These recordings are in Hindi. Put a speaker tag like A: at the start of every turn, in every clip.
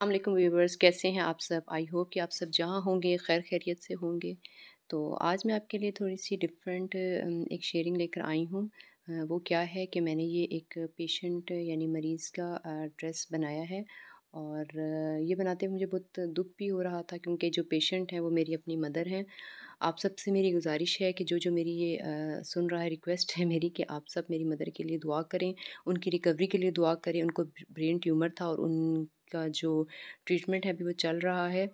A: अस्सलाम व्यूवर्स, कैसे हैं आप सब। आई होप कि आप सब जहाँ होंगे खैर खैरियत से होंगे। तो आज मैं आपके लिए थोड़ी सी डिफरेंट एक शेयरिंग लेकर आई हूँ। वो क्या है कि मैंने ये एक पेशेंट यानी मरीज़ का ड्रेस बनाया है। और ये बनाते हुए मुझे बहुत दुख भी हो रहा था क्योंकि जो पेशेंट है वो मेरी अपनी मदर हैं। आप सबसे मेरी गुजारिश है कि जो जो मेरी ये सुन रहा है, रिक्वेस्ट है मेरी कि आप सब मेरी मदर के लिए दुआ करें, उनकी रिकवरी के लिए दुआ करें। उनको ब्रेन ट्यूमर था और उनका जो ट्रीटमेंट है अभी वो चल रहा है।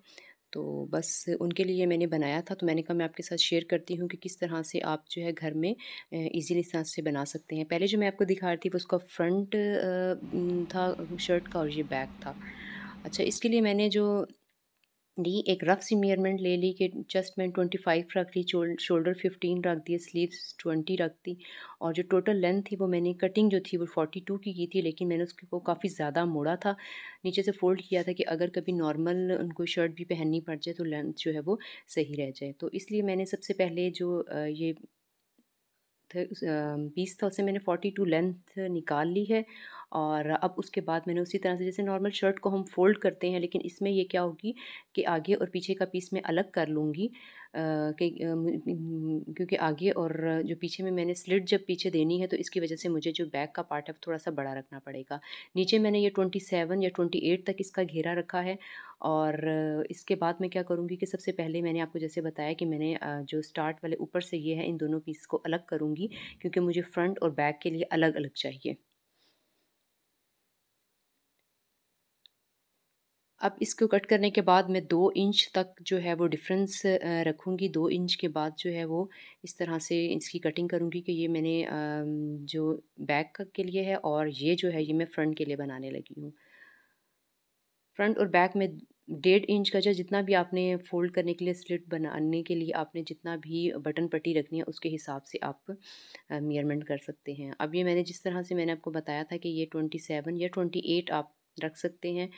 A: तो बस उनके लिए मैंने बनाया था, तो मैंने कहा मैं आपके साथ शेयर करती हूँ कि किस तरह से आप जो है घर में इजीली इस तरह से बना सकते हैं। पहले जो मैं आपको दिखा रही थी वो उसका फ्रंट था शर्ट का, और ये बैक था। अच्छा, इसके लिए मैंने जो ली एक रफ़ सी मेजरमेंट ले ली कि चेस्ट मैंने 25 रख ली, शोल्डर 15 रख दिए, स्लीव्स 20 रख दी। और जो टोटल लेंथ थी वो मैंने कटिंग जो थी वो 42 की थी, लेकिन मैंने उसको काफ़ी ज़्यादा मोड़ा था, नीचे से फ़ोल्ड किया था कि अगर कभी नॉर्मल उनको शर्ट भी पहननी पड़ जाए तो लेंथ जो है वो सही रह जाए। तो इसलिए मैंने सबसे पहले जो ये पीस था उससे मैंने 42 लेंथ निकाल ली है। और अब उसके बाद मैंने उसी तरह से जैसे नॉर्मल शर्ट को हम फ़ोल्ड करते हैं, लेकिन इसमें ये क्या होगी कि आगे और पीछे का पीस मैं अलग कर लूँगी। क्योंकि आगे और जो पीछे में मैंने स्लिट जब पीछे देनी है तो इसकी वजह से मुझे जो बैक का पार्ट है वो थोड़ा सा बड़ा रखना पड़ेगा। नीचे मैंने ये 27 या 28 तक इसका घेरा रखा है। और इसके बाद मैं क्या करूँगी कि सबसे पहले मैंने आपको जैसे बताया कि मैंने जो स्टार्ट वाले ऊपर से ये है, इन दोनों पीस को अलग करूँगी क्योंकि मुझे फ्रंट और बैक के लिए अलग अलग चाहिए। अब इसको कट करने के बाद मैं 2 इंच तक जो है वो डिफ़रेंस रखूँगी। 2 इंच के बाद जो है वो इस तरह से इसकी कटिंग करूँगी कि ये मैंने जो बैक के लिए है और ये जो है ये मैं फ्रंट के लिए बनाने लगी हूँ। फ्रंट और बैक में 1.5 इंच का जो जितना भी आपने फ़ोल्ड करने के लिए, स्लिट बनाने के लिए आपने जितना भी बटन पट्टी रखनी है उसके हिसाब से आप मेजरमेंट कर सकते हैं। अब ये मैंने जिस तरह से मैंने आपको बताया था कि ये 27 या 28 आप रख सकते हैं।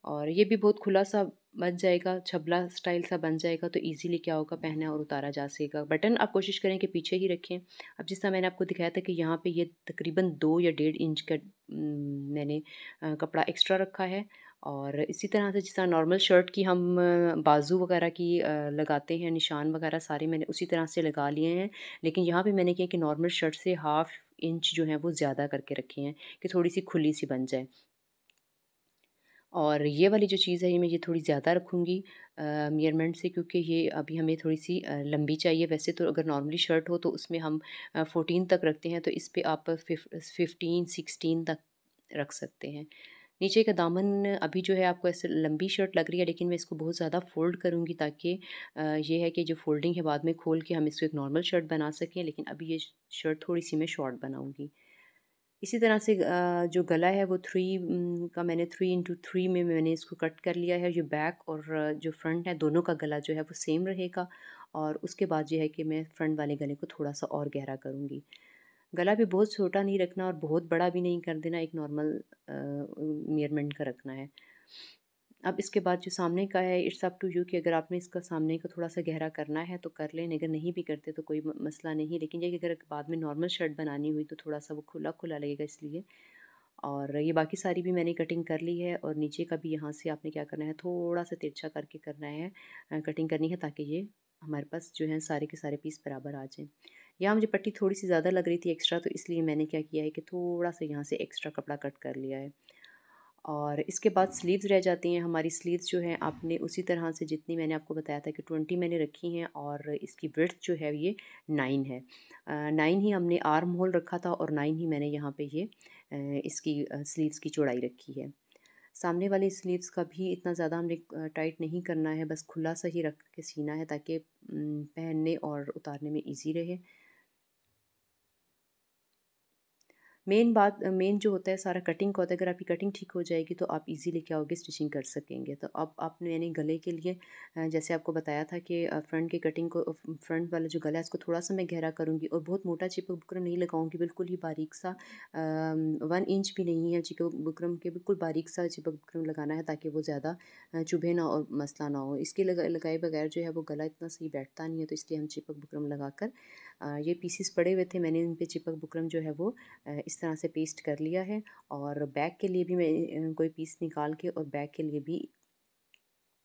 A: और ये भी बहुत खुला-सा बन जाएगा, छबला स्टाइल सा बन जाएगा, तो ईज़िली क्या होगा पहना और उतारा जा सकेगा। बटन आप कोशिश करें कि पीछे ही रखें। अब जिस तरह मैंने आपको दिखाया था कि यहाँ पे ये तकरीबन 2 या 1.5 इंच का मैंने कपड़ा एक्स्ट्रा रखा है। और इसी तरह से जिस तरह नॉर्मल शर्ट की हम बाजू वगैरह की लगाते हैं, निशान वगैरह सारे मैंने उसी तरह से लगा लिए हैं। लेकिन यहाँ पे मैंने क्या है कि नॉर्मल शर्ट से हाफ़ इंच जो है वो ज़्यादा करके रखे हैं कि थोड़ी-सी खुली-सी बन जाए। और ये वाली जो चीज़ है ये मैं ये थोड़ी ज़्यादा रखूँगी मेजरमेंट से, क्योंकि ये अभी हमें थोड़ी-सी लंबी चाहिए। वैसे तो अगर नॉर्मली शर्ट हो तो उसमें हम 14 तक रखते हैं, तो इस पे आप 15 16 तक रख सकते हैं। नीचे का दामन अभी जो है आपको ऐसे लंबी शर्ट लग रही है, लेकिन मैं इसको बहुत ज़्यादा फ़ोल्ड करूँगी ताकि ये है कि जो फ़ोल्डिंग है बाद में खोल के हम इसको एक नॉर्मल शर्ट बना सकें, लेकिन अभी ये शर्ट थोड़ी-सी मैं शॉर्ट बनाऊँगी। इसी तरह से जो गला है वो 3 का मैंने 3 में मैंने इसको कट कर लिया है। जो बैक और जो फ्रंट है दोनों का गला जो है वो सेम रहेगा। और उसके बाद ये है कि मैं फ्रंट वाले गले को थोड़ा-सा और गहरा करूँगी। गला भी बहुत छोटा नहीं रखना और बहुत बड़ा भी नहीं कर देना, एक नॉर्मल मेजरमेंट का रखना है। अब इसके बाद जो सामने का है, इट्स अप टू यू कि अगर आपने इसका सामने का थोड़ा-सा गहरा करना है तो कर लें, अगर नहीं भी करते तो कोई मसला नहीं। लेकिन ये कि अगर बाद में नॉर्मल शर्ट बनानी हुई तो थोड़ा-सा वो खुला-खुला लगेगा इसलिए। और ये बाकी सारी भी मैंने कटिंग कर ली है। और नीचे का भी यहाँ से आपने क्या करना है, थोड़ा-सा तिरछा करके करना है, कटिंग करनी है ताकि ये हमारे पास जो है सारे के सारे पीस बराबर आ जाएँ। यहाँ मुझे पट्टी थोड़ी-सी ज़्यादा लग रही थी एक्स्ट्रा, तो इसलिए मैंने क्या किया है कि थोड़ा-सा यहाँ से एक्स्ट्रा कपड़ा कट कर लिया है। और इसके बाद स्लीव्स रह जाती हैं। हमारी स्लीव्स जो हैं आपने उसी तरह से जितनी मैंने आपको बताया था कि 20 मैंने रखी हैं, और इसकी विड्थ जो है ये 9 है। 9 ही हमने आर्म होल रखा था और 9 ही मैंने यहाँ पे ये इसकी स्लीव्स की चौड़ाई रखी है। सामने वाली स्लीव्स का भी इतना ज़्यादा हमने टाइट नहीं करना है, बस खुला सा ही रख के सीना है ताकि पहनने और उतारने में ईज़ी रहे। मेन जो होता है सारा कटिंग का होता है। अगर आपकी कटिंग ठीक हो जाएगी तो आप इजीली क्या होगी स्टिचिंग कर सकेंगे। तो अब आपने मैंने गले के लिए जैसे आपको बताया था कि फ्रंट की कटिंग को फ्रंट वाला जो गला है इसको थोड़ा सा मैं गहरा करूँगी और बहुत मोटा चिपक बुकरम नहीं लगाऊंगी, बिल्कुल ही बारीक सा 1 इंच भी नहीं है चिपक बुकरम के, बिल्कुल बारीक सा चिपक बुकरम लगाना है ताकि वो ज़्यादा चुभे ना और मसला ना हो। इसके लगाए बगैर जो है वो गला इतना सही बैठता नहीं है, तो इसलिए हम चिपक बुकरम लगाकर ये पीसीस पड़े हुए थे, मैंने इन पे चिपक बुकरम जो है वो इस तरह से पेस्ट कर लिया है। और बैक के लिए भी मैं कोई पीस निकाल के और बैक के लिए भी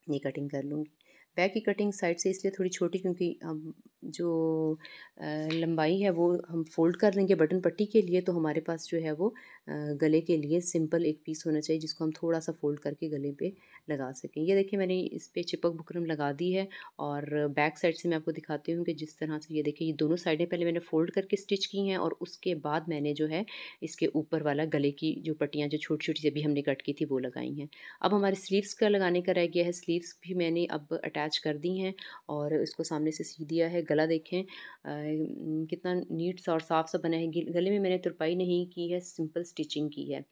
A: ये कटिंग कर लूँगी। बैक की कटिंग साइड से इसलिए थोड़ी छोटी क्योंकि हम जो लंबाई है वो हम फ़ोल्ड कर लेंगे बटन पट्टी के लिए, तो हमारे पास जो है वो गले के लिए सिंपल एक पीस होना चाहिए जिसको हम थोड़ा सा फ़ोल्ड करके गले पे लगा सकें। ये देखिए मैंने इस पे चिपक बुकरम लगा दी है और बैक साइड से मैं आपको दिखाती हूँ कि जिस तरह से ये देखिए ये दोनों साइडें पहले मैंने फ़ोल्ड करके स्टिच की हैं और उसके बाद मैंने जो है इसके ऊपर वाला गले की जो पट्टियाँ जो छोटी-छोटी सी अभी हमने कट की थी वो लगाई हैं। अब हमारे स्लीव्स का लगाने का रह गया है। स्लीव्स भी मैंने अब अटैच कर दी हैं और इसको सामने से सी दिया है। गला देखें कितना नीट सा और साफ़ सा बना है। गले में मैंने तुरपाई नहीं की है, सिंपल स्टिचिंग की है।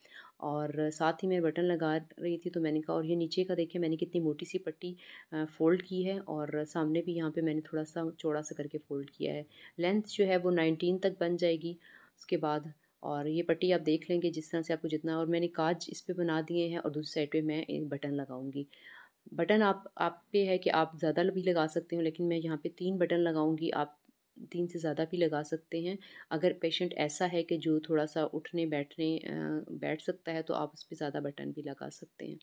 A: और साथ ही मैं बटन लगा रही थी तो मैंने कहा, और ये नीचे का देखिए मैंने कितनी मोटी सी पट्टी फ़ोल्ड की है और सामने भी यहाँ पे मैंने थोड़ा सा चौड़ा सा करके फ़ोल्ड किया है। लेंथ जो है वो 19 तक बन जाएगी उसके बाद। और ये पट्टी आप देख लेंगे जिस तरह से आपको जितना, और मैंने काज इस पे बना दिए हैं और दूसरी साइड पे मैं एक बटन लगाऊंगी। बटन आप पे है कि आप ज़्यादा भी लगा सकते हो, लेकिन मैं यहाँ पे 3 बटन लगाऊंगी। आप 3 से ज़्यादा भी लगा सकते हैं। अगर पेशेंट ऐसा है कि जो थोड़ा सा उठने बैठने बैठ सकता है तो आप उस पे ज़्यादा बटन भी लगा सकते हैं।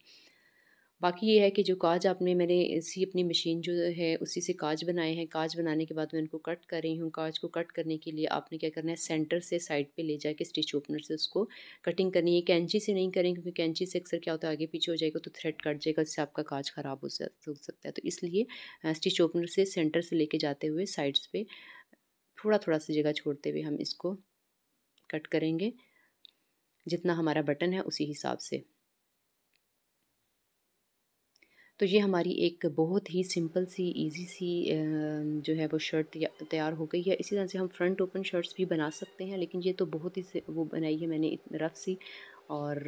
A: बाकी ये है कि जो काज आपने मैंने इसी अपनी मशीन जो है उसी से काज बनाए हैं। काज बनाने के बाद मैं उनको कट कर रही हूँ। काज को कट करने के लिए आपने क्या करना है, सेंटर से साइड पे ले जाके स्टिच ओपनर से उसको कटिंग करनी है। कैंची से नहीं करें क्योंकि कैंची से अक्सर क्या होता है आगे पीछे हो जाएगा तो थ्रेड कट जाएगा, इससे आपका काज ख़राब हो सकता है। तो इसलिए स्टिच ओपनर से सेंटर से लेके जाते हुए साइड्स पे थोड़ा-थोड़ा सी जगह छोड़ते हुए हम इसको कट करेंगे, जितना हमारा बटन है उसी हिसाब से। तो ये हमारी एक बहुत ही सिंपल सी इजी सी जो है वो शर्ट तैयार हो गई है। इसी तरह से हम फ्रंट ओपन शर्ट्स भी बना सकते हैं, लेकिन ये तो बहुत ही वो बनाई है मैंने रफ़ सी। और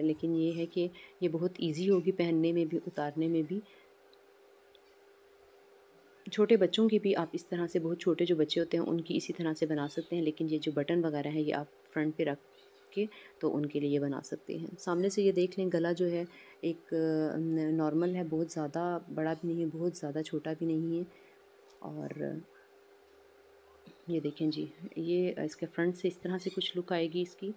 A: लेकिन ये है कि ये बहुत इजी होगी पहनने में भी, उतारने में भी। छोटे बच्चों की भी आप इस तरह से, बहुत छोटे जो बच्चे होते हैं उनकी इसी तरह से बना सकते हैं, लेकिन ये जो बटन वगैरह है ये आप फ्रंट पे रख के तो उनके लिए बना सकते हैं। सामने से ये देख लें गला जो है एक नॉर्मल है, बहुत ज़्यादा बड़ा भी नहीं है, बहुत ज़्यादा छोटा भी नहीं है। और ये देखें जी, ये इसके फ्रंट से इस तरह से कुछ लुक आएगी इसकी।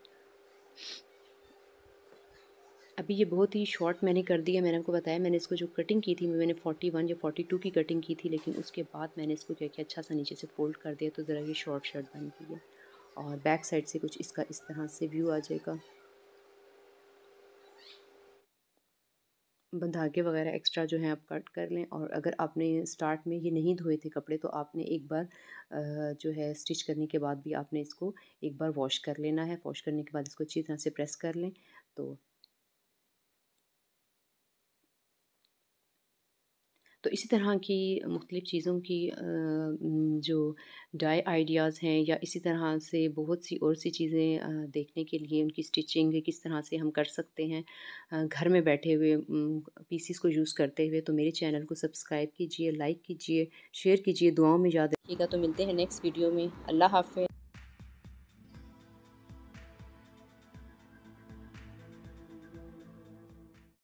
A: अभी ये बहुत ही शॉर्ट मैंने कर दिया। मैंने आपको बताया मैंने इसको जो कटिंग की थी मैंने 41 या 42 की कटिंग की थी, लेकिन उसके बाद मैंने इसको क्या किया, अच्छा सा नीचे से फ़ोल्ड कर दिया तो ज़रा ये शॉर्ट शर्ट बन गई है। और बैक साइड से कुछ इसका इस तरह से व्यू आ जाएगा। धागे वगैरह एक्स्ट्रा जो है आप कट कर लें। और अगर आपने स्टार्ट में ये नहीं धोए थे कपड़े तो आपने एक बार जो है स्टिच करने के बाद भी आपने इसको एक बार वॉश कर लेना है। वॉश करने के बाद इसको अच्छी तरह से प्रेस कर लें। तो इसी तरह की मुख्तलिफ़ चीज़ों की जो डाई आइडियाज़ हैं या इसी तरह से बहुत सी और सी चीज़ें देखने के लिए उनकी स्टिचिंग किस तरह से हम कर सकते हैं घर में बैठे हुए पीसीस को यूज़ करते हुए, तो मेरे चैनल को सब्सक्राइब कीजिए, लाइक कीजिए, शेयर कीजिए, दुआओं में याद रखिएगा। तो मिलते हैं नेक्स्ट वीडियो में। अल्लाह हाफ़िज़।